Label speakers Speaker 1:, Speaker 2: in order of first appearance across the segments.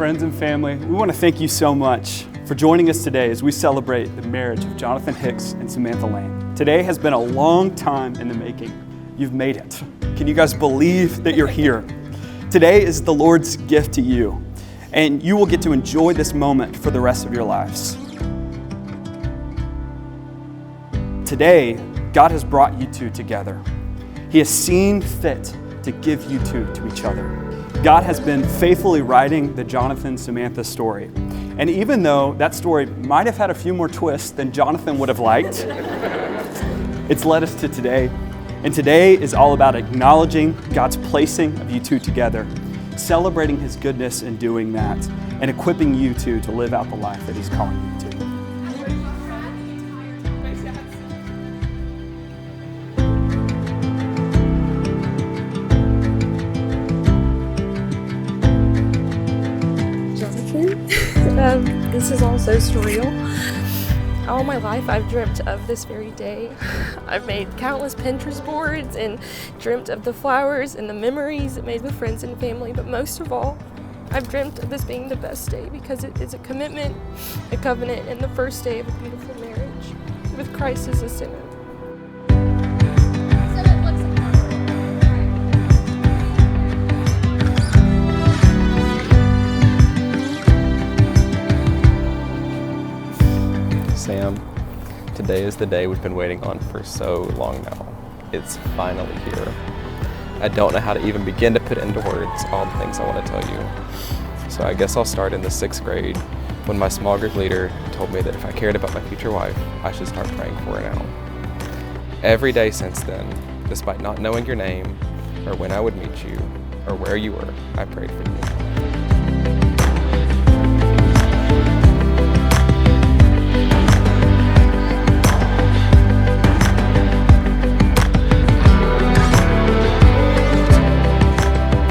Speaker 1: friends and family, we want to thank you so much for joining us today as we celebrate the marriage of Jonathan Hicks and Samantha Lane. Today has been a long time in the making. You've made it. Can you guys believe that you're here? Today is the Lord's gift to you, and you will get to enjoy this moment for the rest of your lives. Today, God has brought you two together. He has seen fit to give you two to each other. God has been faithfully writing the Jonathan-Samantha story. And even though that story might have had a few more twists than Jonathan would have liked, it's led us to today. And today is all about acknowledging God's placing of you two together, celebrating His goodness in doing that, and equipping you two to live out the life that He's calling you to.
Speaker 2: This is all so surreal. All my life I've dreamt of this very day. I've made countless Pinterest boards and dreamt of the flowers and the memories it made with friends and family, but most of all, I've dreamt of this being the best day because it is a commitment, a covenant, and the first day of a beautiful marriage with Christ as the center.
Speaker 3: Sam, today is the day we've been waiting on for so long now. It's finally here. I don't know how to even begin to put into words all the things I want to tell you. So I guess I'll start in the 6th grade when my small group leader told me that if I cared about my future wife, I should start praying for her now. Every day since then, despite not knowing your name or when I would meet you or where you were, I prayed for you.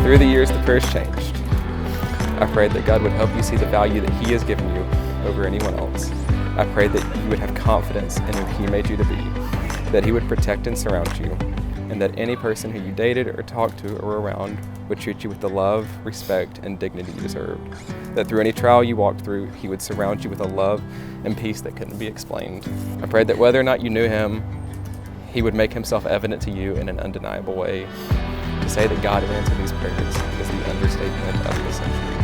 Speaker 3: Through the years, the prayers changed. I prayed that God would help you see the value that He has given you over anyone else. I prayed that you would have confidence in who He made you to be, that He would protect and surround you, and that any person who you dated or talked to or were around would treat you with the love, respect, and dignity you deserved. That through any trial you walked through, He would surround you with a love and peace that couldn't be explained. I prayed that whether or not you knew Him, He would make Himself evident to you in an undeniable way. To say that God would answer these prayers is the understatement of the century.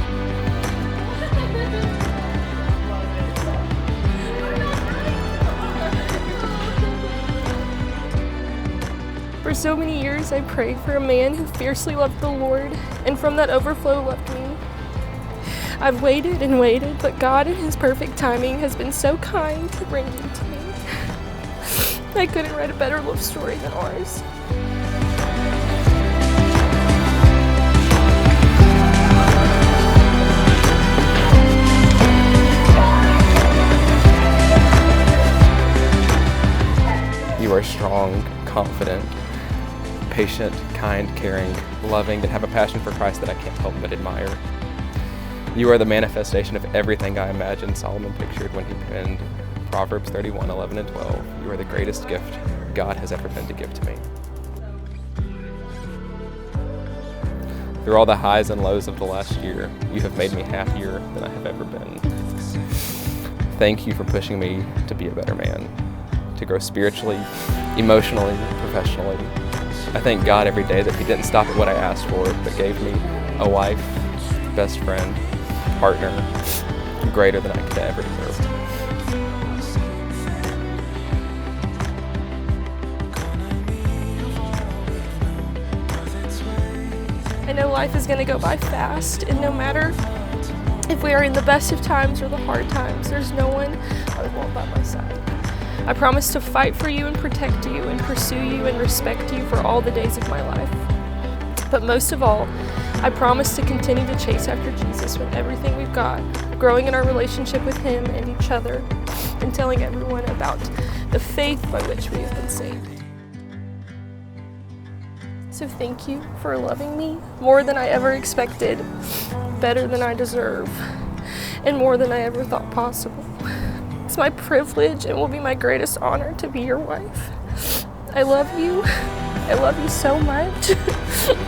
Speaker 2: For so many years, I prayed for a man who fiercely loved the Lord, and from that overflow loved me. I've waited and waited, but God in His perfect timing has been so kind to bring you to me. I couldn't write a better love story than ours.
Speaker 3: You are strong, confident, patient, kind, caring, loving, and have a passion for Christ that I can't help but admire. You are the manifestation of everything I imagined Solomon pictured when he penned Proverbs 31, 11, and 12. You are the greatest gift God has ever been to give to me. Through all the highs and lows of the last year, you have made me happier than I have ever been. Thank you for pushing me to be a better man, to grow spiritually, emotionally, professionally. I thank God every day that He didn't stop at what I asked for, but gave me a wife, best friend, partner, greater than I could ever deserve.
Speaker 2: I know life is going to go by fast, and no matter if we are in the best of times or the hard times, there's no one I would want by my side. I promise to fight for you and protect you and pursue you and respect you for all the days of my life. But most of all, I promise to continue to chase after Jesus with everything we've got, growing in our relationship with Him and each other, and telling everyone about the faith by which we have been saved. So thank you for loving me more than I ever expected, better than I deserve, and more than I ever thought possible. It's my privilege and will be my greatest honor to be your wife. I love you. I love you so much.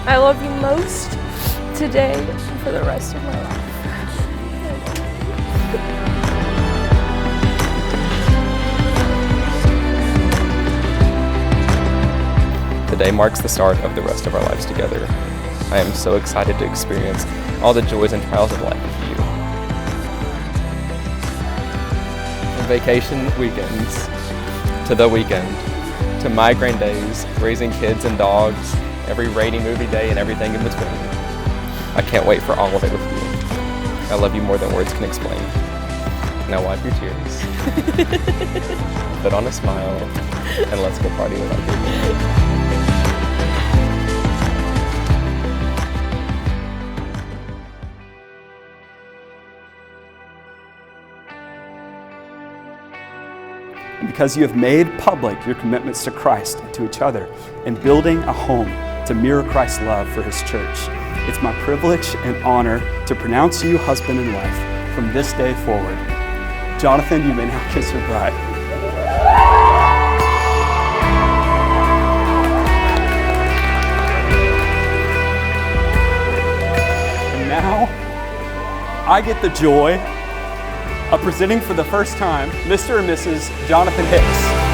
Speaker 2: I love you most today and for the rest of my life.
Speaker 3: Today marks the start of the rest of our lives together. I am so excited to experience all the joys and trials of life with you. From vacation weekends, to the weekend, to migraine days, raising kids and dogs, every rainy movie day and everything in between. I can't wait for all of it with you. I love you more than words can explain. Now wipe your tears, put on a smile, and let's go party without you.
Speaker 1: And because you have made public your commitments to Christ and to each other and building a home to mirror Christ's love for his church, it's my privilege and honor to pronounce you husband and wife from this day forward. Jonathan, you may now kiss your bride. And now, I get the joy of presenting for the first time Mr. and Mrs. Jonathan Hicks.